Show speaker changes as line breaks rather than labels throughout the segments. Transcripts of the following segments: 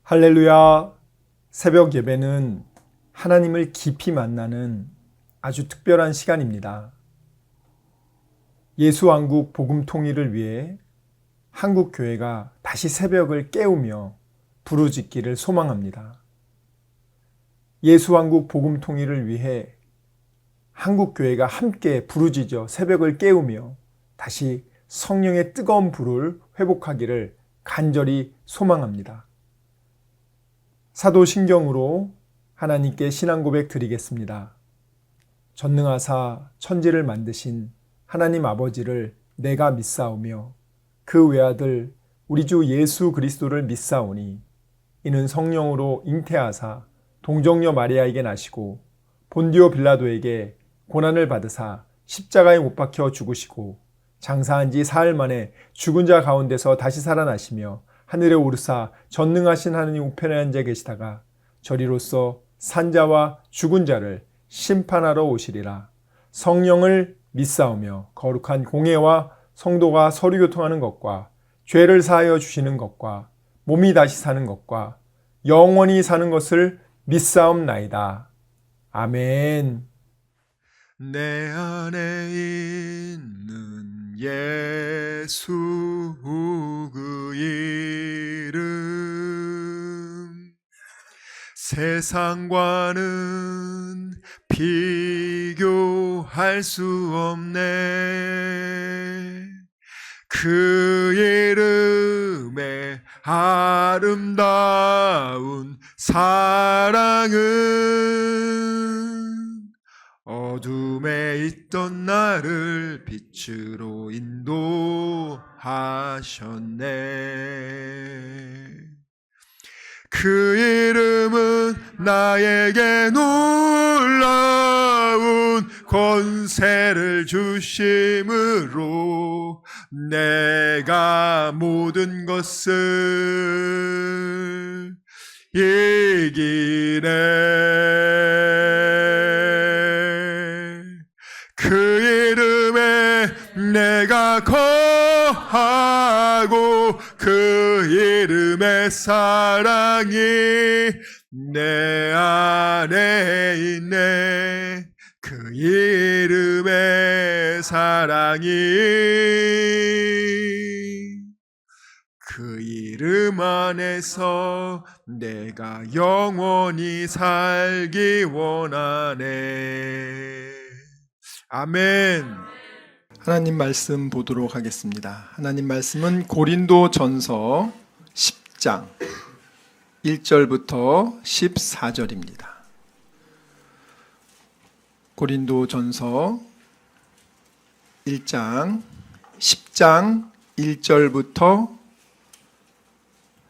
할렐루야! 새벽 예배는 하나님을 깊이 만나는 아주 특별한 시간입니다. 예수왕국 복음 통일을 위해 한국교회가 다시 새벽을 깨우며 부르짖기를 소망합니다. 예수왕국 복음 통일을 위해 한국교회가 함께 부르짖어 새벽을 깨우며 다시 성령의 뜨거운 불을 회복하기를 간절히 소망합니다. 사도신경으로 하나님께 신앙 고백 드리겠습니다. 전능하사 천지를 만드신 하나님 아버지를 내가 믿사오며 그 외아들 우리 주 예수 그리스도를 믿사오니 이는 성령으로 잉태하사 동정녀 마리아에게 나시고 본디오 빌라도에게 고난을 받으사 십자가에 못 박혀 죽으시고 장사한 지 사흘 만에 죽은 자 가운데서 다시 살아나시며 하늘에 오르사 전능하신 하느님 우편에 앉아 계시다가 저리로서 산자와 죽은 자를 심판하러 오시리라. 성령을 믿사오며 거룩한 공회와 성도가 서로 교통하는 것과 죄를 사하여 주시는 것과 몸이 다시 사는 것과 영원히 사는 것을 믿사옵나이다. 아멘.
내 안에 있는 예수 그 이름 세상과는 비교할 수 없네. 그 이름의 아름다운 사랑은 어둠에 있던 나를 빛으로 인도하셨네. 그 이름은 나에게 놀라운 권세를 주심으로 내가 모든 것을 이기네. 그 이름에 내가 거하고 그 이름의 사랑이 내 안에 있네. 그 이름의 사랑이 그 이름 안에서 내가 영원히 살기 원하네. 아멘.
하나님 말씀 보도록 하겠습니다. 하나님 말씀은 고린도전서 10장 1절부터 14절입니다. 고린도전서 1장 10장 1절부터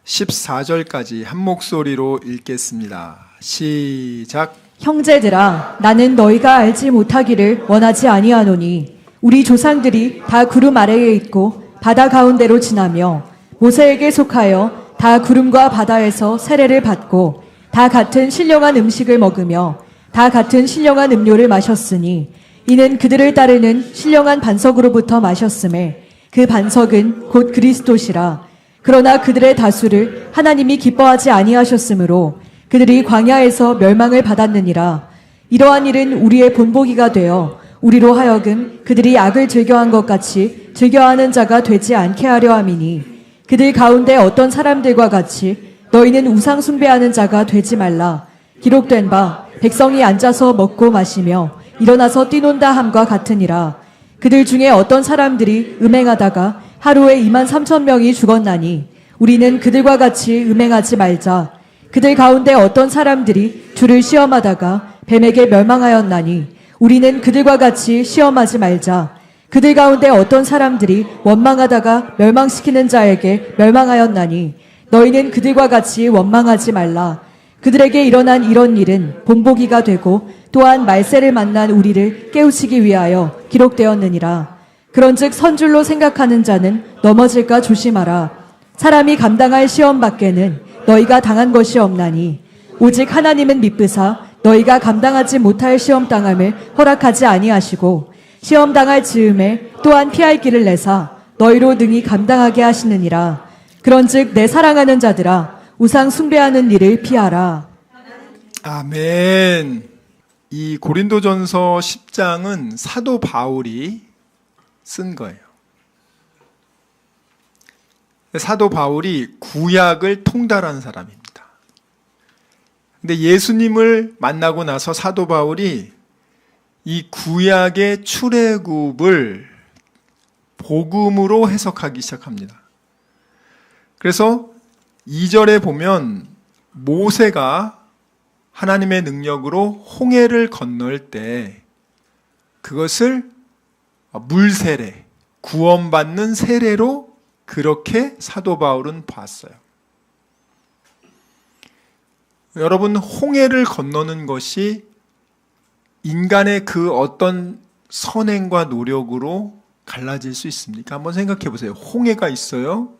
14절까지 한 목소리로 읽겠습니다. 시작.
형제들아, 나는 너희가 알지 못하기를 원하지 아니하노니 우리 조상들이 다 구름 아래에 있고 바다 가운데로 지나며 모세에게 속하여 다 구름과 바다에서 세례를 받고 다 같은 신령한 음식을 먹으며 다 같은 신령한 음료를 마셨으니 이는 그들을 따르는 신령한 반석으로부터 마셨음에 그 반석은 곧 그리스도시라. 그러나 그들의 다수를 하나님이 기뻐하지 아니하셨으므로 그들이 광야에서 멸망을 받았느니라. 이러한 일은 우리의 본보기가 되어 우리로 하여금 그들이 악을 즐겨한 것 같이 즐겨하는 자가 되지 않게 하려 함이니 그들 가운데 어떤 사람들과 같이 너희는 우상 숭배하는 자가 되지 말라. 기록된 바 백성이 앉아서 먹고 마시며 일어나서 뛰논다 함과 같으니라. 그들 중에 어떤 사람들이 음행하다가 하루에 23,000명이 죽었나니 우리는 그들과 같이 음행하지 말자. 그들 가운데 어떤 사람들이 주를 시험하다가 뱀에게 멸망하였나니 우리는 그들과 같이 시험하지 말자. 그들 가운데 어떤 사람들이 원망하다가 멸망시키는 자에게 멸망하였나니 너희는 그들과 같이 원망하지 말라. 그들에게 일어난 이런 일은 본보기가 되고 또한 말세를 만난 우리를 깨우치기 위하여 기록되었느니라. 그런즉 선줄로 생각하는 자는 넘어질까 조심하라. 사람이 감당할 시험 밖에는 너희가 당한 것이 없나니 오직 하나님은 미쁘사 너희가 감당하지 못할 시험 당함을 허락하지 아니하시고 시험 당할 즈음에 또한 피할 길을 내사 너희로 능히 감당하게 하시느니라. 그런즉 내 사랑하는 자들아, 우상 숭배하는 일을 피하라.
아멘. 이 고린도전서 10장은 사도 바울이 쓴 거예요. 사도 바울이 구약을 통달한 사람입니다. 근데 예수님을 만나고 나서 사도 바울이 이 구약의 출애굽을 복음으로 해석하기 시작합니다. 그래서 2절에 보면 모세가 하나님의 능력으로 홍해를 건널 때 그것을 물세례, 구원받는 세례로 그렇게 사도 바울은 봤어요. 여러분, 홍해를 건너는 것이 인간의 그 어떤 선행과 노력으로 갈라질 수 있습니까? 한번 생각해 보세요. 홍해가 있어요.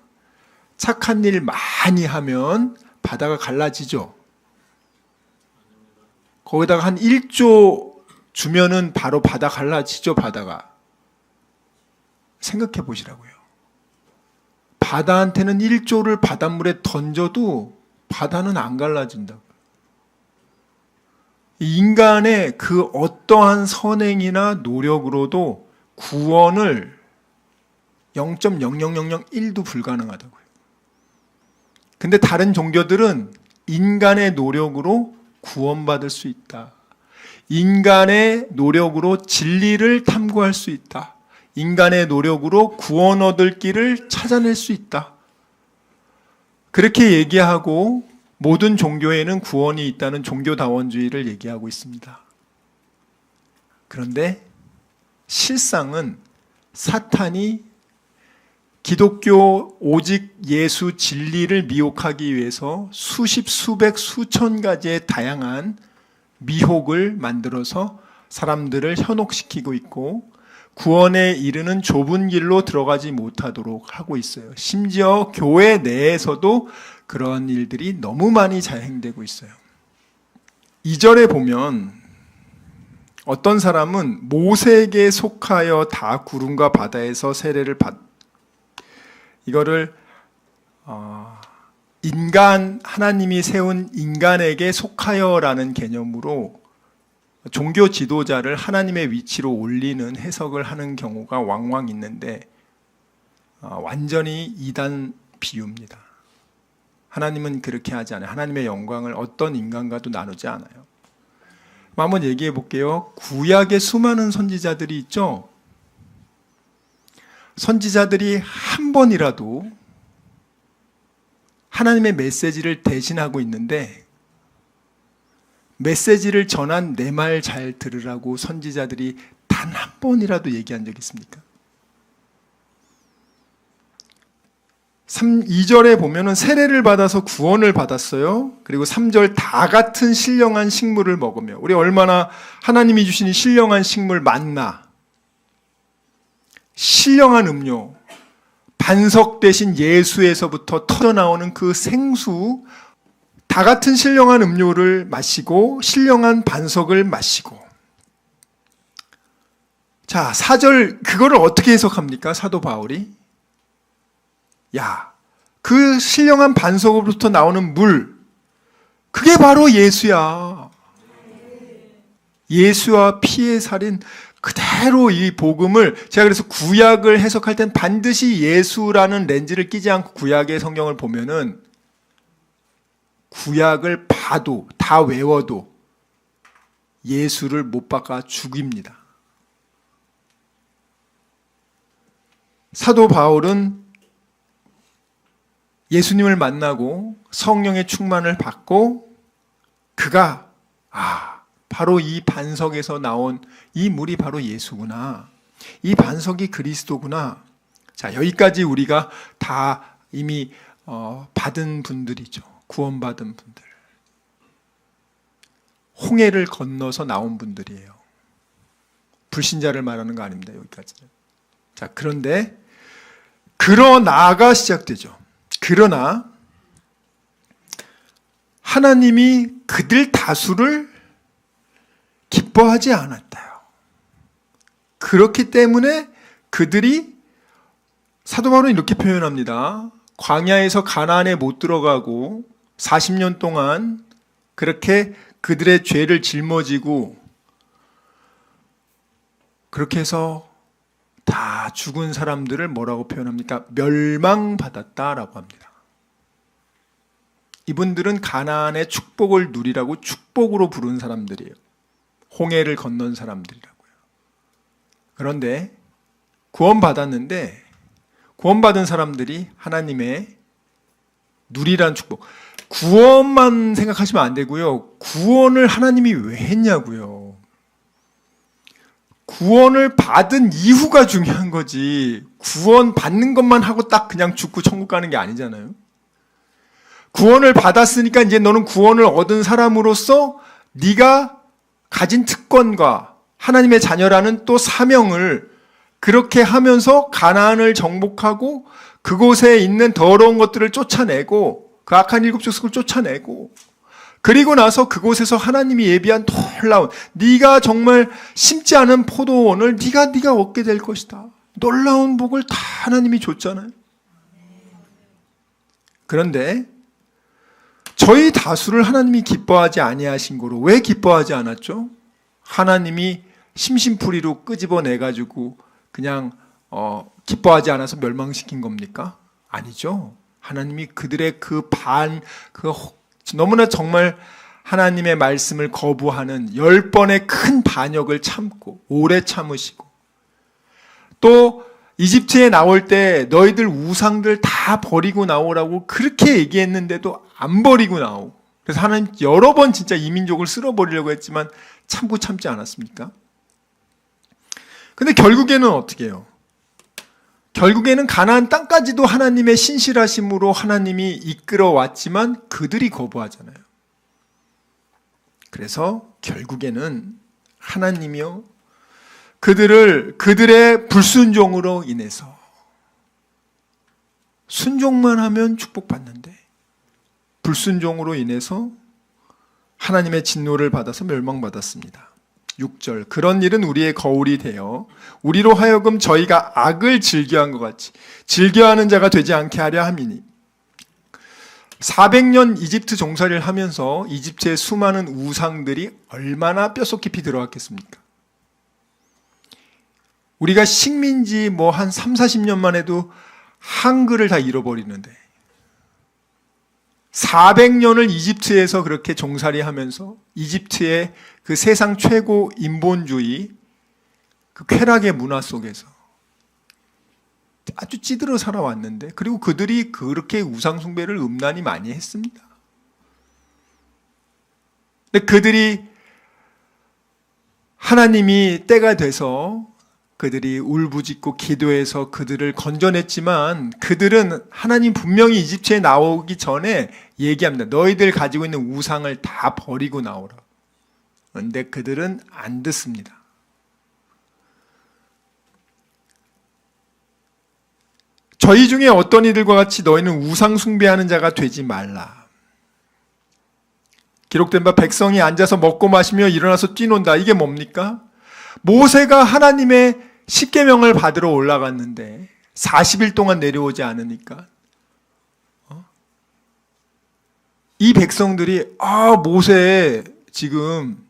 착한 일 많이 하면 바다가 갈라지죠. 거기다가 한 1조 주면은 바로 바다 갈라지죠, 바다가. 생각해 보시라고요. 바다한테는 1조를 바닷물에 던져도 바다는 안 갈라진다고요. 인간의 그 어떠한 선행이나 노력으로도 구원을 0.0001도 불가능하다고요. 근데 다른 종교들은 인간의 노력으로 구원받을 수 있다. 인간의 노력으로 진리를 탐구할 수 있다. 인간의 노력으로 구원 얻을 길을 찾아낼 수 있다. 그렇게 얘기하고 모든 종교에는 구원이 있다는 종교다원주의를 얘기하고 있습니다. 그런데 실상은 사탄이 기독교 오직 예수 진리를 미혹하기 위해서 수십, 수백, 수천 가지의 다양한 미혹을 만들어서 사람들을 현혹시키고 있고 구원에 이르는 좁은 길로 들어가지 못하도록 하고 있어요. 심지어 교회 내에서도 그러한 일들이 너무 많이 자행되고 있어요. 2절에 보면 어떤 사람은 모세에게 속하여 다 구름과 바다에서 세례를 이거를 인간, 하나님이 세운 인간에게 속하여라는 개념으로 종교 지도자를 하나님의 위치로 올리는 해석을 하는 경우가 왕왕 있는데 완전히 이단 비유입니다. 하나님은 그렇게 하지 않아요. 하나님의 영광을 어떤 인간과도 나누지 않아요. 한번 얘기해 볼게요. 구약의 수많은 선지자들이 있죠. 선지자들이 한 번이라도 하나님의 메시지를 대신하고 있는데 메시지를 전한 내 말 잘 들으라고 선지자들이 단 한 번이라도 얘기한 적 있습니까? 2절에 보면은 세례를 받아서 구원을 받았어요. 그리고 3절 다 같은 신령한 식물을 먹으며 우리 얼마나 하나님이 주신 신령한 식물 만나 신령한 음료 반석 대신 예수에서부터 터져나오는 그 생수 다 같은 신령한 음료를 마시고 신령한 반석을 마시고 자 4절 그거를 어떻게 해석합니까? 사도 바울이 야, 그 신령한 반석으로부터 나오는 물 그게 바로 예수야. 예수와 피의 살인 그대로 이 복음을 제가 그래서 구약을 해석할 땐 반드시 예수라는 렌즈를 끼지 않고 구약의 성경을 보면은 구약을 봐도 다 외워도 예수를 못 박아 죽입니다. 사도 바울은 예수님을 만나고 성령의 충만을 받고 그가 바로 이 반석에서 나온 이 물이 바로 예수구나. 이 반석이 그리스도구나. 자, 여기까지 우리가 다 이미 받은 분들이죠. 구원받은 분들. 홍해를 건너서 나온 분들이에요. 불신자를 말하는 거 아닙니다. 여기까지는. 자, 그런데 그러나가 시작되죠. 그러나 하나님이 그들 다수를 기뻐하지 않았다요. 그렇기 때문에 그들이 사도 바울은 이렇게 표현합니다. 광야에서 가나안에 못 들어가고 40년 동안 그렇게 그들의 죄를 짊어지고 그렇게 해서 다 죽은 사람들을 뭐라고 표현합니까? 멸망받았다라고 합니다. 이분들은 가나안의 축복을 누리라고 축복으로 부른 사람들이에요. 홍해를 건넌 사람들이라고요. 그런데 구원받았는데 구원받은 사람들이 하나님의 누리란 축복, 구원만 생각하시면 안 되고요. 구원을 하나님이 왜 했냐고요. 구원을 받은 이후가 중요한 거지, 구원 받는 것만 하고 딱 그냥 죽고 천국 가는 게 아니잖아요. 구원을 받았으니까 이제 너는 구원을 얻은 사람으로서 네가 가진 특권과 하나님의 자녀라는 또 사명을 그렇게 하면서 가나안을 정복하고 그곳에 있는 더러운 것들을 쫓아내고 그 악한 일곱 족속을 쫓아내고, 그리고 나서 그곳에서 하나님이 예비한 놀라운, 네가 정말 심지 않은 포도원을 네가 얻게 될 것이다, 놀라운 복을 다 하나님이 줬잖아요. 그런데 저희 다수를 하나님이 기뻐하지 아니하신 거로, 왜 기뻐하지 않았죠? 하나님이 심심풀이로 끄집어내가지고 그냥 기뻐하지 않아서 멸망시킨 겁니까? 아니죠. 하나님이 그들의 너무나 정말 하나님의 말씀을 거부하는 10번의 큰 반역을 참고 오래 참으시고, 또 이집트에 나올 때 너희들 우상들 다 버리고 나오라고 그렇게 얘기했는데도 안 버리고 나오고, 그래서 하나님 여러 번 진짜 이 민족을 쓸어버리려고 했지만 참지 않았습니까? 근데 결국에는 어떻게 해요? 결국에는 가나안 땅까지도 하나님의 신실하심으로 하나님이 이끌어 왔지만 그들이 거부하잖아요. 그래서 결국에는 하나님이요, 그들의 불순종으로 인해서, 순종만 하면 축복받는데 불순종으로 인해서 하나님의 진노를 받아서 멸망받았습니다. 6절, 그런 일은 우리의 거울이 되어 우리로 하여금 저희가 악을 즐겨한 것 같이 즐겨하는 자가 되지 않게 하려 함이니. 400년 이집트 종살이를 하면서 이집트의 수많은 우상들이 얼마나 뼛속 깊이 들어왔겠습니까? 우리가 식민지 한 3, 40년만 해도 한글을 다 잃어버리는데 400년을 이집트에서 그렇게 종살이하면서 이집트의 그 세상 최고 인본주의, 그 쾌락의 문화 속에서 아주 찌들어 살아왔는데, 그리고 그들이 그렇게 우상숭배를 음란히 많이 했습니다. 근데 그들이 하나님이 때가 돼서 그들이 울부짖고 기도해서 그들을 건져냈지만, 그들은 하나님 분명히 이집트에 나오기 전에 얘기합니다. 너희들 가지고 있는 우상을 다 버리고 나오라. 그런데 그들은 안 듣습니다. 저희 중에 어떤 이들과 같이 너희는 우상 숭배하는 자가 되지 말라. 기록된 바 백성이 앉아서 먹고 마시며 일어나서 뛰논다. 이게 뭡니까? 모세가 하나님의 십계명을 받으러 올라갔는데 40일 동안 내려오지 않으니까 이 백성들이 모세 지금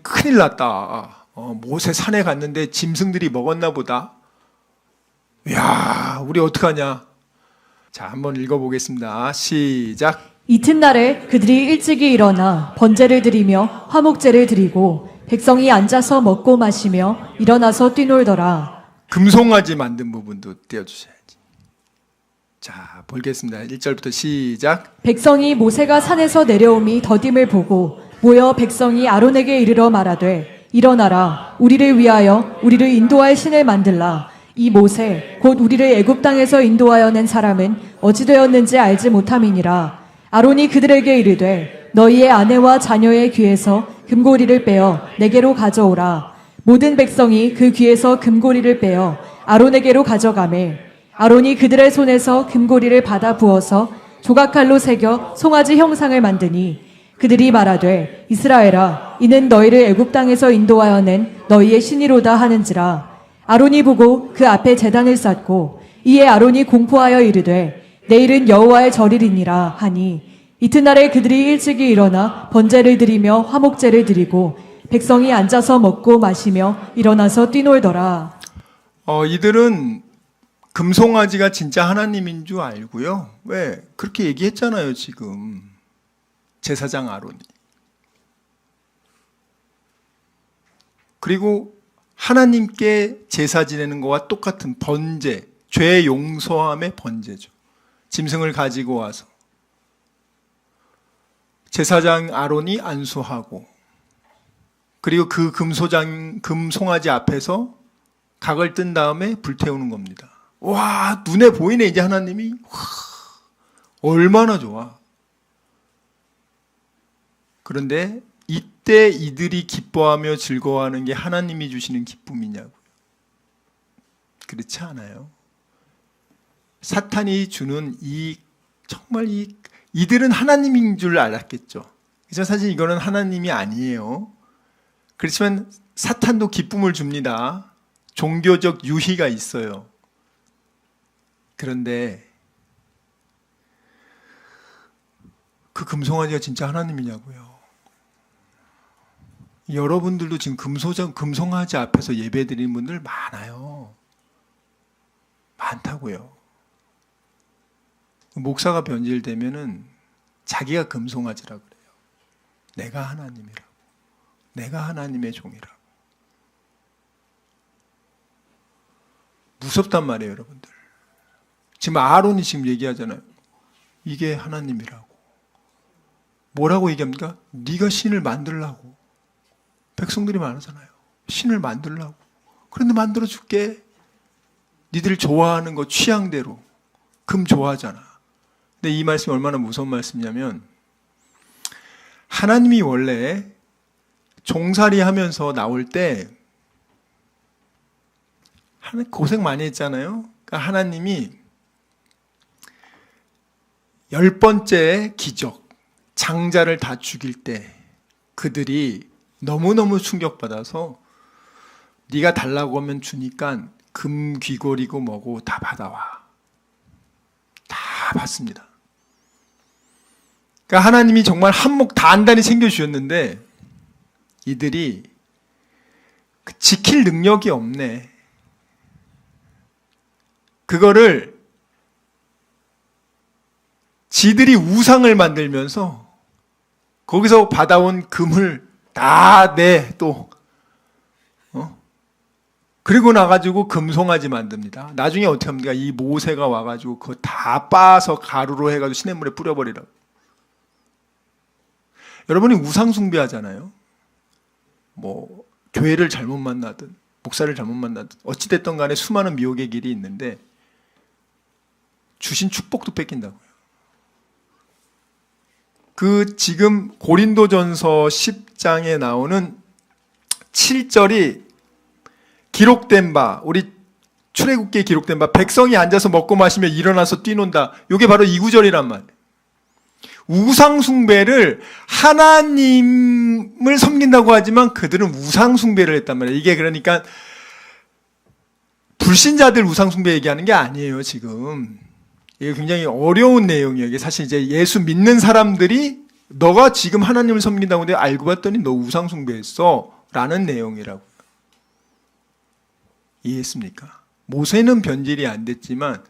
큰일 났다. 모세 산에 갔는데 짐승들이 먹었나 보다. 야, 우리 어떡하냐. 자, 한번 읽어보겠습니다. 시작.
이튿날에 그들이 일찍이 일어나 번제를 드리며 화목제를 드리고 백성이 앉아서 먹고 마시며 일어나서 뛰놀더라.
금송아지 만든 부분도 띄워주셔야지. 자, 보겠습니다. 1절부터 시작.
백성이 모세가 산에서 내려옴이 더딤을 보고 모여 백성이 아론에게 이르러 말하되 일어나라, 우리를 위하여 우리를 인도할 신을 만들라. 이 모세 곧 우리를 애굽 땅에서 인도하여 낸 사람은 어찌 되었는지 알지 못함이니라. 아론이 그들에게 이르되 너희의 아내와 자녀의 귀에서 금고리를 빼어 내게로 가져오라. 모든 백성이 그 귀에서 금고리를 빼어 아론에게로 가져가매 아론이 그들의 손에서 금고리를 받아 부어서 조각칼로 새겨 송아지 형상을 만드니 그들이 말하되 이스라엘아, 이는 너희를 애굽 땅에서 인도하여 낸 너희의 신이로다 하는지라. 아론이 보고 그 앞에 제단을 쌓고 이에 아론이 공포하여 이르되 내일은 여호와의 절일이니라 하니 이튿날에 그들이 일찍이 일어나 번제를 드리며 화목제를 드리고 백성이 앉아서 먹고 마시며 일어나서 뛰놀더라.
이들은 금송아지가 진짜 하나님인 줄 알고요. 왜? 그렇게 얘기했잖아요, 지금. 제사장 아론이. 그리고 하나님께 제사 지내는 것과 똑같은 번제, 죄 용서함의 번제죠. 짐승을 가지고 와서 제사장 아론이 안수하고, 그리고 그 금송아지 앞에서 각을 뜬 다음에 불태우는 겁니다. 와, 눈에 보이네, 이제 하나님이. 와, 얼마나 좋아. 그런데 이때 이들이 기뻐하며 즐거워하는 게 하나님이 주시는 기쁨이냐고요. 그렇지 않아요. 사탄이 주는 정말 이들은 하나님인 줄 알았겠죠. 그래서 사실 이거는 하나님이 아니에요. 그렇지만 사탄도 기쁨을 줍니다. 종교적 유희가 있어요. 그런데 그 금송아지가 진짜 하나님이냐고요. 여러분들도 지금 금송아지 앞에서 예배드리는 분들 많아요. 많다고요. 목사가 변질되면은 자기가 금송아지라고 그래요. 내가 하나님이라고. 내가 하나님의 종이라고. 무섭단 말이에요, 여러분들. 지금 아론이 지금 얘기하잖아요. 이게 하나님이라고. 뭐라고 얘기합니까? 네가 신을 만들라고. 백성들이 말하잖아요. 신을 만들라고. 그런데 만들어줄게. 니들 좋아하는 거 취향대로. 금 좋아하잖아. 근데 이 말씀이 얼마나 무서운 말씀이냐면, 하나님이 원래 종살이 하면서 나올 때 고생 많이 했잖아요. 그러니까 하나님이 10번째 기적, 장자를 다 죽일 때 그들이 너무너무 충격받아서 네가 달라고 하면 주니까 금 귀걸이고 뭐고 다 받아와. 다 받습니다. 그러니까 하나님이 정말 한몫 단단히 챙겨주셨는데 이들이 지킬 능력이 없네. 그거를 지들이 우상을 만들면서 거기서 받아온 금을 다 또 그리고 나가지고 금송아지 만듭니다. 나중에 어떻게 합니까? 이 모세가 와가지고 그거 다 빻아서 가루로 해가지고 시냇물에 뿌려버리라고. 여러분이 우상 숭배하잖아요. 뭐 교회를 잘못 만나든 목사를 잘못 만나든 어찌됐든 간에 수많은 미혹의 길이 있는데 주신 축복도 뺏긴다고요. 그 지금 고린도전서 10장에 나오는 7절이 기록된 바, 우리 출애굽기에 기록된 바, 백성이 앉아서 먹고 마시며 일어나서 뛰논다. 이게 바로 이 구절이란 말이에요. 우상 숭배를 하나님을 섬긴다고 하지만 그들은 우상 숭배를 했단 말이에요. 이게 그러니까 불신자들 우상 숭배 얘기하는 게 아니에요, 지금. 이게 굉장히 어려운 내용이에요. 이게 사실 이제 예수 믿는 사람들이 너가 지금 하나님을 섬긴다고 하는데 알고 봤더니 너 우상 숭배했어 라는 내용이라고. 이해했습니까? 모세는 변질이 안 됐지만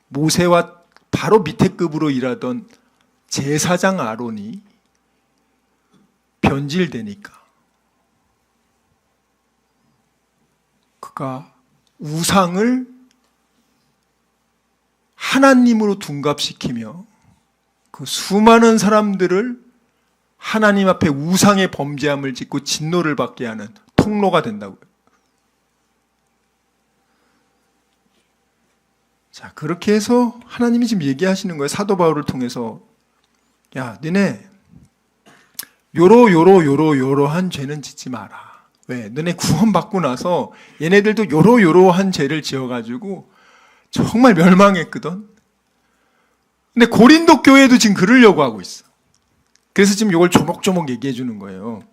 모세와 바로 밑에 급으로 일하던 제사장 아론이 변질되니까 그가 우상을 하나님으로 둔갑시키며 그 수많은 사람들을 하나님 앞에 우상의 범죄함을 짓고 진노를 받게 하는 통로가 된다고요. 자, 그렇게 해서 하나님이 지금 얘기하시는 거예요. 사도 바울을 통해서. 야, 너네 요러한 죄는 짓지 마라. 왜? 너네 구원받고 나서 얘네들도 요러한 죄를 지어가지고 정말 멸망했거든. 근데 고린도 교회도 지금 그러려고 하고 있어. 그래서 지금 이걸 조목조목 얘기해 주는 거예요.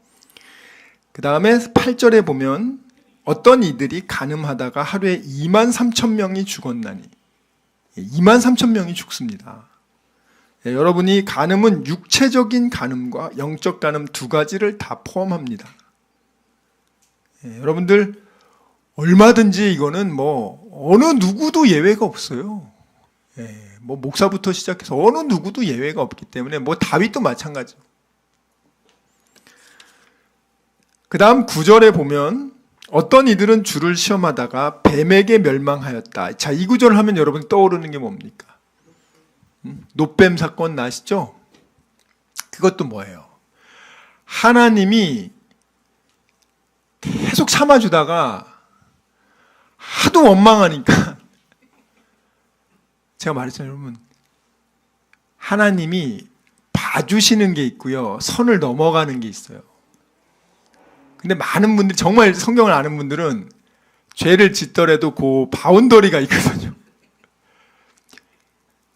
그 다음에 8절에 보면 어떤 이들이 간음하다가 하루에 23,000명이 죽었나니. 23,000명이 죽습니다. 여러분이 간음은 육체적인 간음과 영적 간음 두 가지를 다 포함합니다. 여러분들 얼마든지 이거는 뭐 어느 누구도 예외가 없어요. 뭐 목사부터 시작해서 어느 누구도 예외가 없기 때문에 뭐 다윗도 마찬가지죠. 그 다음 9절에 보면 어떤 이들은 주를 시험하다가 뱀에게 멸망하였다. 자, 이 구절을 하면 여러분 떠오르는 게 뭡니까? 놋뱀 사건 나시죠? 그것도 뭐예요? 하나님이 계속 참아주다가 하도 원망하니까 제가 말했잖아요, 여러분. 하나님이 봐주시는 게 있고요, 선을 넘어가는 게 있어요. 근데 많은 분들이, 정말 성경을 아는 분들은 죄를 짓더라도 그 바운더리가 있거든요.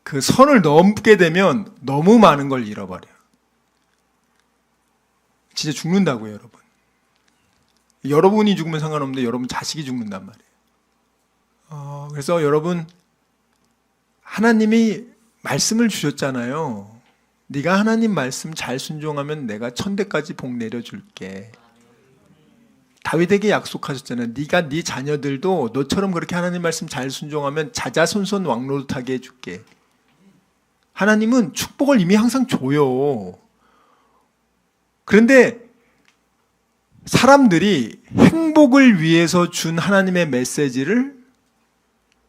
그 선을 넘게 되면 너무 많은 걸 잃어버려요. 진짜 죽는다고요, 여러분. 여러분이 죽으면 상관없는데 여러분 자식이 죽는단 말이에요. 그래서 여러분, 하나님이 말씀을 주셨잖아요. 네가 하나님 말씀 잘 순종하면 내가 천대까지 복 내려줄게. 다윗에게 약속하셨잖아요. 네가 네 자녀들도 너처럼 그렇게 하나님 말씀 잘 순종하면 자자손손 왕노릇하게 해줄게. 하나님은 축복을 이미 항상 줘요. 그런데 사람들이 행복을 위해서 준 하나님의 메시지를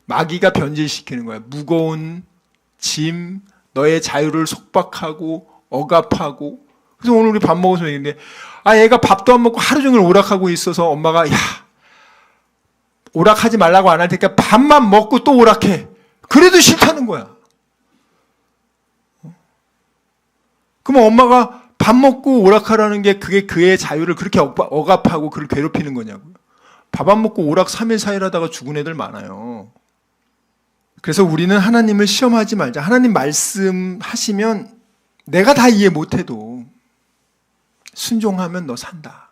마귀가 변질시키는 거야. 무거운 짐, 너의 자유를 속박하고 억압하고. 그래서 오늘 우리 밥 먹어서 얘기했는데, 애가 밥도 안 먹고 하루 종일 오락하고 있어서 엄마가, 야, 오락하지 말라고 안 할 테니까 밥만 먹고 또 오락해. 그래도 싫다는 거야. 그러면 엄마가 밥 먹고 오락하라는 게 그게 그의 자유를 그렇게 억압하고 그를 괴롭히는 거냐고요. 밥 안 먹고 오락 3일 4일 하다가 죽은 애들 많아요. 그래서 우리는 하나님을 시험하지 말자. 하나님 말씀하시면 내가 다 이해 못해도 순종하면 너 산다.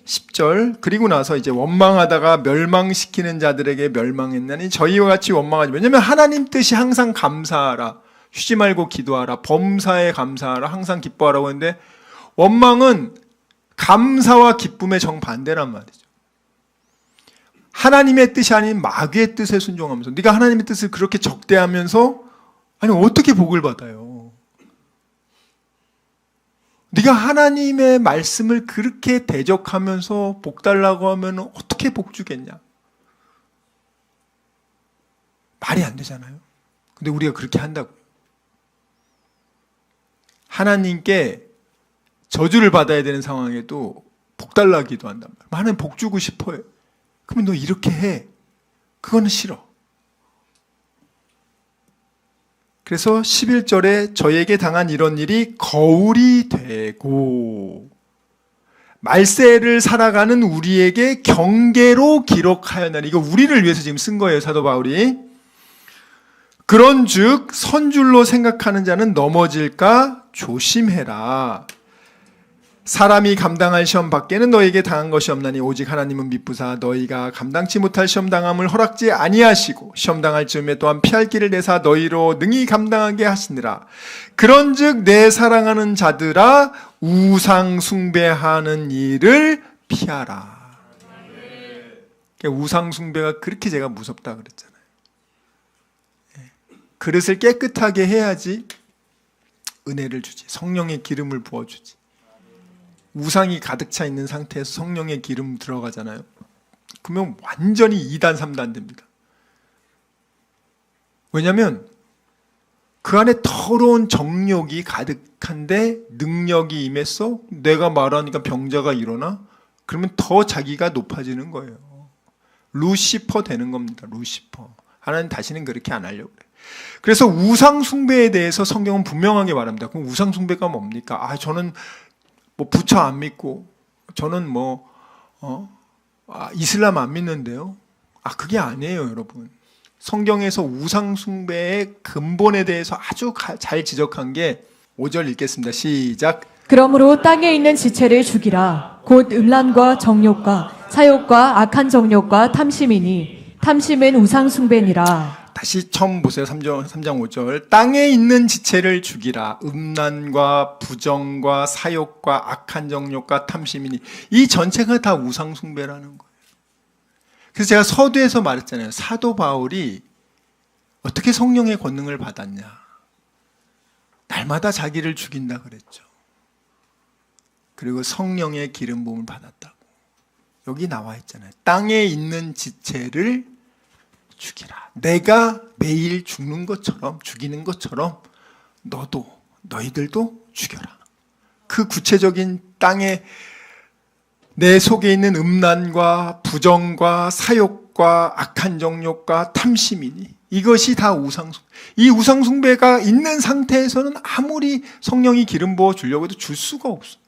10절, 그리고 나서 이제 원망하다가 멸망시키는 자들에게 멸망했나니 저희와 같이 원망하지. 왜냐하면 하나님 뜻이 항상 감사하라, 쉬지 말고 기도하라, 범사에 감사하라, 항상 기뻐하라고 했는데, 원망은 감사와 기쁨의 정반대란 말이죠. 하나님의 뜻이 아닌 마귀의 뜻에 순종하면서, 네가 하나님의 뜻을 그렇게 적대하면서, 아니 어떻게 복을 받아요? 네가 하나님의 말씀을 그렇게 대적하면서 복 달라고 하면 어떻게 복 주겠냐? 말이 안 되잖아요. 근데 우리가 그렇게 한다고요. 하나님께 저주를 받아야 되는 상황에도 복 달라고 기도한단 말이에요. 하나님 복 주고 싶어요. 그러면 너 이렇게 해. 그거는 싫어. 그래서 11절에 저에게 당한 이런 일이 거울이 되고 말세를 살아가는 우리에게 경계로 기록하였나니, 이거 우리를 위해서 지금 쓴 거예요, 사도 바울이. 그런즉 선줄로 생각하는 자는 넘어질까 조심해라. 사람이 감당할 시험 밖에는 너에게 당한 것이 없나니 오직 하나님은 미쁘사 너희가 감당치 못할 시험 당함을 허락지 아니하시고 시험 당할 즈음에 또한 피할 길을 내사 너희로 능히 감당하게 하시니라. 그런즉 내 사랑하는 자들아 우상 숭배하는 일을 피하라. 우상 숭배가 그렇게 제가 무섭다 그랬잖아요. 그릇을 깨끗하게 해야지 은혜를 주지, 성령의 기름을 부어주지. 우상이 가득 차 있는 상태에서 성령의 기름 들어가잖아요. 그러면 완전히 2단 3단 됩니다. 왜냐하면 그 안에 더러운 정욕이 가득한데 능력이 임했어? 내가 말하니까 병자가 일어나? 그러면 더 자기가 높아지는 거예요. 루시퍼 되는 겁니다. 루시퍼. 하나님 다시는 그렇게 안 하려고 그래요. 그래서 우상 숭배에 대해서 성경은 분명하게 말합니다. 그럼 우상 숭배가 뭡니까? 저는 뭐 부처 안 믿고, 저는 이슬람 안 믿는데요. 그게 아니에요, 여러분. 성경에서 우상 숭배의 근본에 대해서 아주 잘 지적한 게 5절 읽겠습니다. 시작.
그러므로 땅에 있는 지체를 죽이라. 곧 음란과 정욕과 사욕과 악한 정욕과 탐심이니 탐심은 우상 숭배니라.
다시 처음 보세요. 3장 5절. 땅에 있는 지체를 죽이라. 음란과 부정과 사욕과 악한 정욕과 탐심이니. 이 전체가 다 우상숭배라는 거예요. 그래서 제가 서두에서 말했잖아요. 사도 바울이 어떻게 성령의 권능을 받았냐. 날마다 자기를 죽인다 그랬죠. 그리고 성령의 기름 부음을 받았다고. 여기 나와 있잖아요. 땅에 있는 지체를 죽이라. 내가 매일 죽는 것처럼, 죽이는 것처럼 너희들도 죽여라. 그 구체적인 땅에 내 속에 있는 음란과 부정과 사욕과 악한 정욕과 탐심이니 이것이 다 우상숭배. 이 우상숭배가 있는 상태에서는 아무리 성령이 기름 부어 주려고 해도 줄 수가 없어.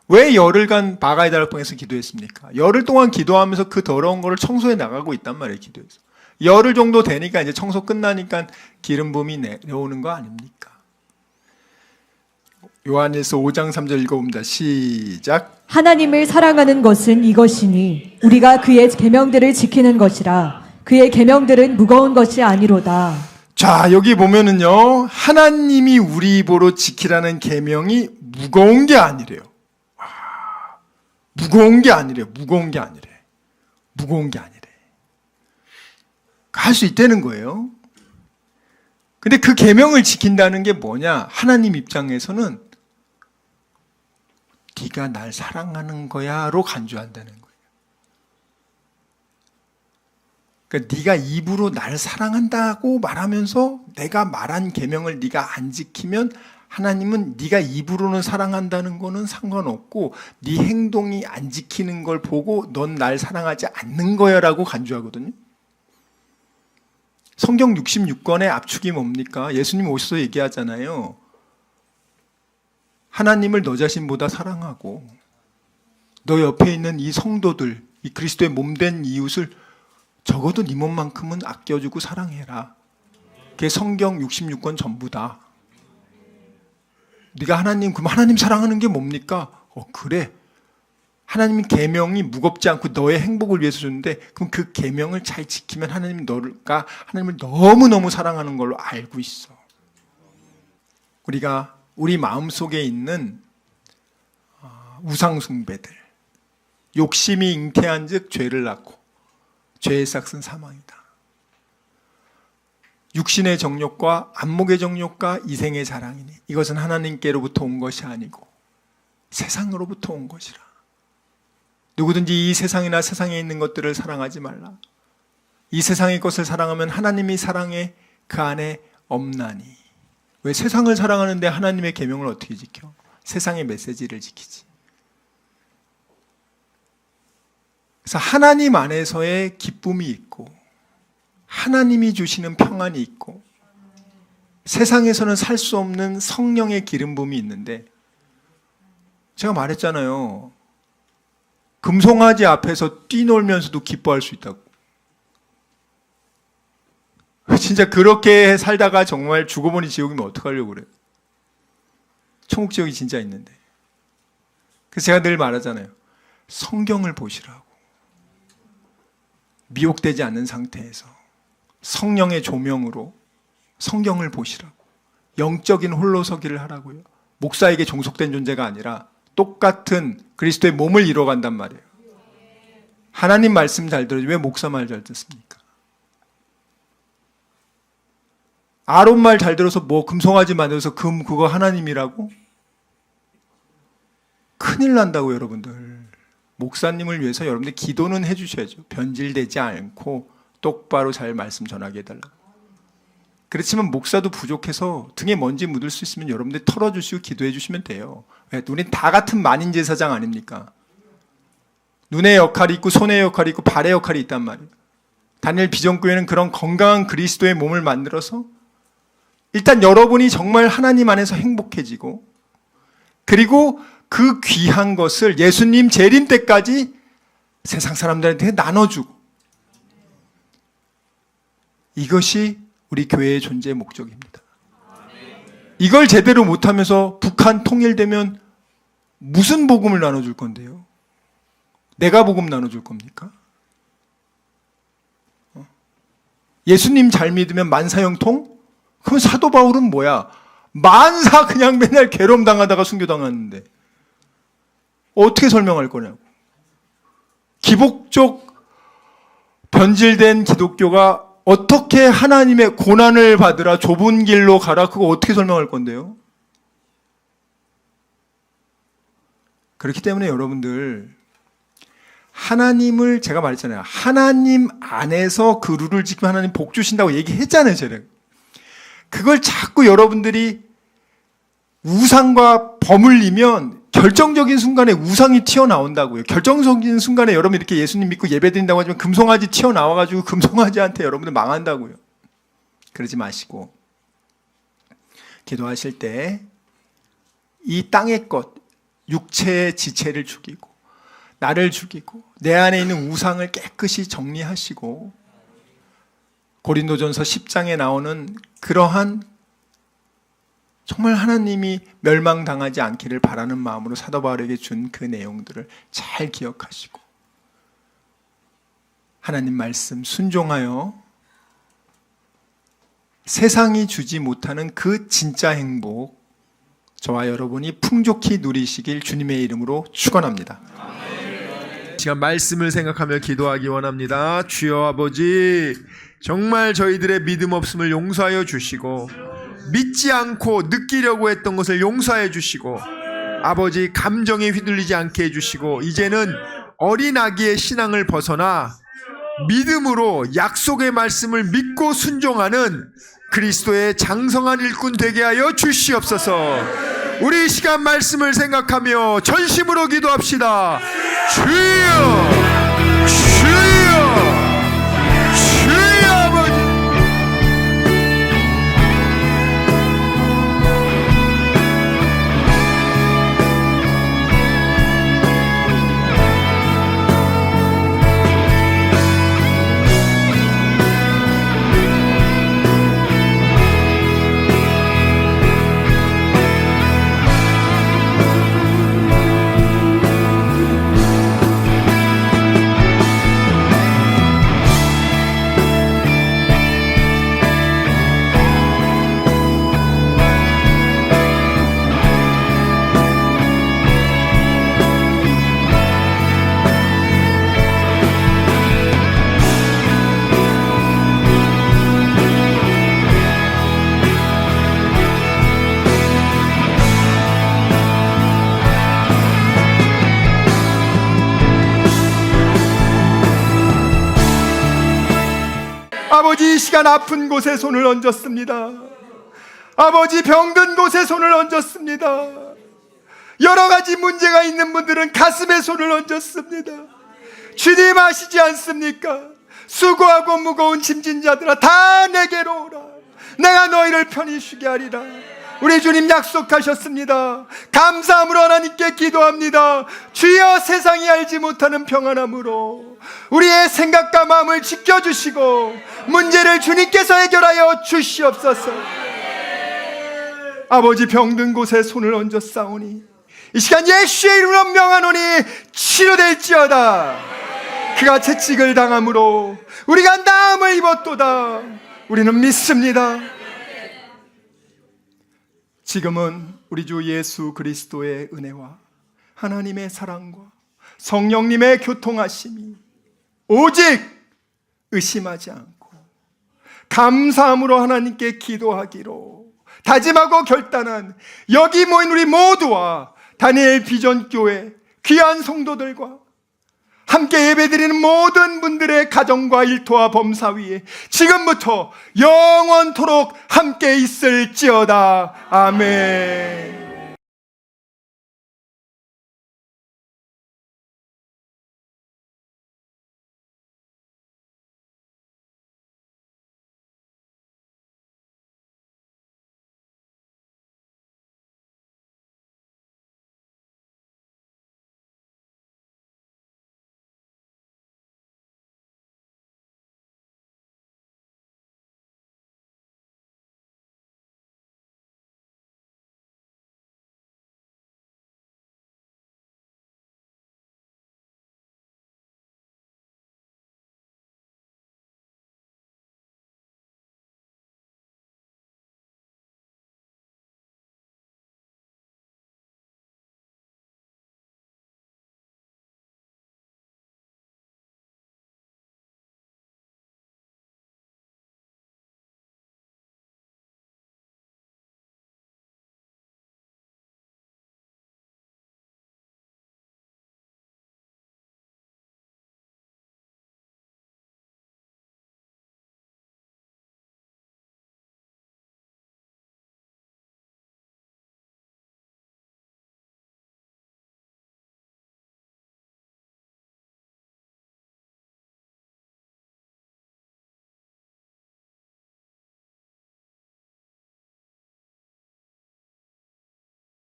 왜 열흘간 바가이 다락방에서 기도했습니까? 열흘 동안 기도하면서 그 더러운 거를 청소해 나가고 있단 말이에요, 기도에서. 열흘 정도 되니까 이제 청소 끝나니까 기름 부음이 내려오는 거 아닙니까? 요한일서 5장 3절 읽어봅니다. 시작.
하나님을 사랑하는 것은 이것이니 우리가 그의 계명들을 지키는 것이라. 그의 계명들은 무거운 것이 아니로다.
자, 여기 보면은요. 하나님이 우리 보러 지키라는 계명이 무거운 게 아니래요. 무거운 게 아니래. 무거운 게 아니래. 무거운 게 아니래. 할 수 있다는 거예요. 근데 그 계명을 지킨다는 게 뭐냐? 하나님 입장에서는 네가 날 사랑하는 거야로 간주한다는 거예요. 그러니까 네가 입으로 날 사랑한다고 말하면서 내가 말한 계명을 네가 안 지키면 하나님은 네가 입으로는 사랑한다는 거는 상관없고 네 행동이 안 지키는 걸 보고 넌 날 사랑하지 않는 거야라고 간주하거든요. 성경 66권의 압축이 뭡니까? 예수님 오셔서 얘기하잖아요. 하나님을 너 자신보다 사랑하고 너 옆에 있는 이 성도들, 이 그리스도의 몸된 이웃을 적어도 네 몸만큼은 아껴주고 사랑해라. 그게 성경 66권 전부다. 네가 그럼 하나님 사랑하는 게 뭡니까? 그래. 하나님 계명이 무겁지 않고 너의 행복을 위해서 줬는데 그럼 그 계명을 잘 지키면 너가 하나님을 너무너무 사랑하는 걸로 알고 있어. 우리가 우리 마음속에 있는 우상숭배들, 욕심이 잉태한 즉 죄를 낳고 죄의 싹은 사망이다. 육신의 정욕과 안목의 정욕과 이생의 자랑이니 이것은 하나님께로부터 온 것이 아니고 세상으로부터 온 것이라. 누구든지 이 세상이나 세상에 있는 것들을 사랑하지 말라. 이 세상의 것을 사랑하면 하나님이 사랑에 그 안에 없나니. 왜 세상을 사랑하는데 하나님의 계명을 어떻게 지켜? 세상의 메시지를 지키지. 그래서 하나님 안에서의 기쁨이 있고 하나님이 주시는 평안이 있고 세상에서는 살 수 없는 성령의 기름 부음이 있는데 제가 말했잖아요. 금송아지 앞에서 뛰놀면서도 기뻐할 수 있다고. 진짜 그렇게 살다가 정말 죽어보니 지옥이면 어떡하려고 그래요. 천국 지옥이 진짜 있는데. 그래서 제가 늘 말하잖아요. 성경을 보시라고. 미혹되지 않는 상태에서 성령의 조명으로 성경을 보시라고. 영적인 홀로서기를 하라고요. 목사에게 종속된 존재가 아니라 똑같은 그리스도의 몸을 이뤄간단 말이에요. 하나님 말씀 잘 들어야지 왜 목사 말 잘 듣습니까? 아론 말 잘 들어서 뭐 금송아지 만들어서 그거 하나님이라고? 큰일 난다고 여러분들. 목사님을 위해서 여러분들 기도는 해주셔야죠. 변질되지 않고 똑바로 잘 말씀 전하게 해달라고. 그렇지만 목사도 부족해서 등에 먼지 묻을 수 있으면 여러분들 털어주시고 기도해 주시면 돼요. 왜? 우린 다 같은 만인 제사장 아닙니까? 눈의 역할이 있고 손의 역할이 있고 발의 역할이 있단 말이에요. 다니엘 비전교회는 그런 건강한 그리스도의 몸을 만들어서 일단 여러분이 정말 하나님 안에서 행복해지고 그리고 그 귀한 것을 예수님 재림 때까지 세상 사람들한테 나눠주고 이것이 우리 교회의 존재의 목적입니다. 이걸 제대로 못하면서 북한 통일되면 무슨 복음을 나눠줄 건데요? 내가 복음 나눠줄 겁니까? 예수님 잘 믿으면 만사형통? 그럼 사도 바울은 뭐야? 만사 그냥 맨날 괴로움 당하다가 순교당했는데 어떻게 설명할 거냐고. 기복적 변질된 기독교가 어떻게 하나님의 고난을 받으라 좁은 길로 가라, 그거 어떻게 설명할 건데요? 그렇기 때문에 여러분들, 하나님을, 제가 말했잖아요, 하나님 안에서 그 룰을 지키면 하나님 복 주신다고 얘기했잖아요, 제가. 그걸 자꾸 여러분들이 우상과 버물리면 결정적인 순간에 우상이 튀어나온다고요. 결정적인 순간에 여러분 이렇게 예수님 믿고 예배드린다고 하지만 금송아지 튀어나와가지고 금송아지한테 여러분들 망한다고요. 그러지 마시고 기도하실 때 이 땅의 것, 육체의 지체를 죽이고 나를 죽이고 내 안에 있는 우상을 깨끗이 정리하시고 고린도전서 10장에 나오는 그러한 정말 하나님이 멸망당하지 않기를 바라는 마음으로 사도 바울에게 준 그 내용들을 잘 기억하시고 하나님 말씀 순종하여 세상이 주지 못하는 그 진짜 행복, 저와 여러분이 풍족히 누리시길 주님의 이름으로 축원합니다.
시간 말씀을 생각하며 기도하기 원합니다. 주여 아버지, 정말 저희들의 믿음 없음을 용서하여 주시고 믿지 않고 느끼려고 했던 것을 용서해 주시고 아버지 감정에 휘둘리지 않게 해주시고 이제는 어린 아기의 신앙을 벗어나 믿음으로 약속의 말씀을 믿고 순종하는 그리스도의 장성한 일꾼 되게 하여 주시옵소서. 우리 이 시간 말씀을 생각하며 전심으로 기도합시다. 주여, 주여, 주여 아버지.
아버지, 이 시간 아픈 곳에 손을 얹었습니다. 아버지, 병든 곳에 손을 얹었습니다. 여러 가지 문제가 있는 분들은 가슴에 손을 얹었습니다. 주님 아시지 않습니까? 수고하고 무거운 짐진 자들아 다 내게로 오라. 내가 너희를 편히 쉬게 하리라. 우리 주님 약속하셨습니다. 감사함으로 하나님께 기도합니다. 주여, 세상이 알지 못하는 평안함으로 우리의 생각과 마음을 지켜주시고 문제를 주님께서 해결하여 주시옵소서. 아버지, 병든 곳에 손을 얹어 싸우니 이 시간 예수의 이름으로 명하노니 치료될지어다. 그가 채찍을 당함으로 우리가 나음을 입었도다. 우리는 믿습니다. 지금은 우리 주 예수 그리스도의 은혜와 하나님의 사랑과 성령님의 교통하심이 오직 의심하지 않고 감사함으로 하나님께 기도하기로 다짐하고 결단한 여기 모인 우리 모두와 다니엘 비전교회 귀한 성도들과 함께 예배드리는 모든 분들의 가정과 일터와 범사 위에 지금부터 영원토록 함께 있을지어다. 아멘.